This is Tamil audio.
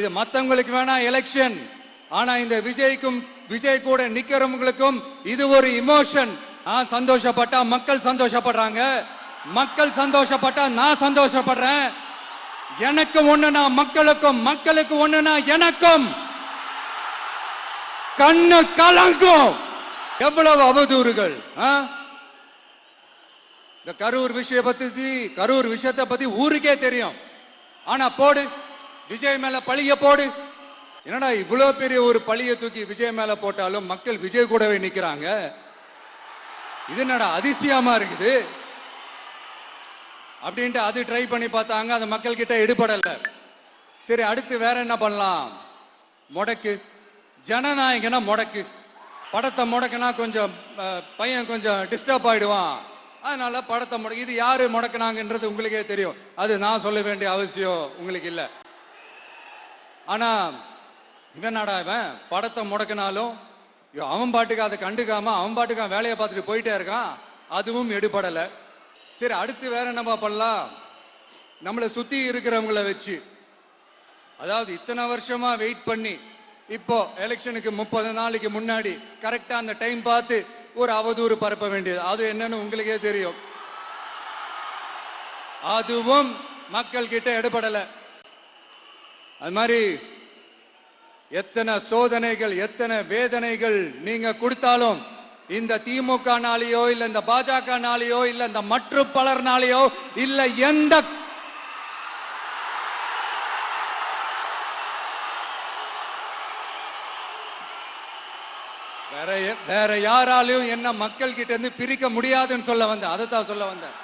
இது மத்தவங்களுக்கு வேணா எலெக்ஷன், ஆனா இந்த விஜய் கூட நிக்கிறவங்களுக்கும் இது ஒரு இமோஷன். நான் சந்தோஷப்பட்டா மக்கள் சந்தோஷப்படுறாங்க, மக்கள் சந்தோஷப்பட்டா நான் சந்தோஷப்படுறேன். எனக்கு ஒண்ணுனா மக்களுக்கும், மக்களுக்கு ஒண்ணுனா எனக்கும். கண்ணு கலங்கும். எவ்வளவு அவதூறுகள். இந்த கரூர் விஷயத்தை பத்தி ஊருக்கே தெரியும். ஆனா போடு, விஜய் மேல பழிய போடு. என்னடா இவ்வளவு பெரிய ஒரு பழிய தூக்கி விஜய் மேல போட்டாலும் மக்கள் விஜய் கூடவே நிக்கிறாங்க. இது என்னடா அதிசயமா இருக்குது அப்படின்ட்டு அது ட்ரை பண்ணி பார்த்தாங்க. அது மக்கள் கிட்ட எடுபடல. சரி, அடுத்து வேற என்ன பண்ணலாம்? முடக்கு. ஜனநாயகனா முடக்கு. படத்தை முடக்குனா கொஞ்சம் பையன் கொஞ்சம் டிஸ்டர்ப் ஆயிடுவான். அதனால படத்தை முடக்கு. இது யாரு முடக்குனாங்கன்றது உங்களுக்கே தெரியும். அது நான் சொல்ல வேண்டிய அவசியம் உங்களுக்கு இல்லை. ஆனா இவனாடா இவன் படத்தை முடக்கினாலும் அவன் பாட்டுக்கு அதை கண்டுக்காம அவன் பாட்டுக்கு வேலையை பார்த்துட்டு போயிட்டே இருக்கான். அதுவும் எடுபடல. சரி, அடுத்து வேற என்ன பண்ணலாம்? நம்மளை சுத்தி இருக்கிறவங்கள வச்சு, அதாவது இத்தனை வருஷமா வெயிட் பண்ணி இப்போ எலெக்ஷனுக்கு 30 நாளைக்கு முன்னாடி கரெக்டா அந்த டைம் பார்த்து ஒரு அவதூறு பரப்ப வேண்டியது. அது என்னன்னு உங்களுக்கே தெரியும். அதுவும் மக்கள் கிட்ட எடுபடல. அது மாதிரி எத்தனை சோதனைகள், எத்தனை வேதனைகள் நீங்க கொடுத்தாலும் இந்த திமுக நாளையோ இல்ல இந்த பாஜக நாளையோ இல்ல இந்த மற்ற பலர் நாளையோ இல்ல எந்த வேற யாராலையும் என்ன மக்கள் கிட்ட இருந்து பிரிக்க முடியாதுன்னு சொல்ல வந்தேன். அதை தான் சொல்ல வந்தேன்.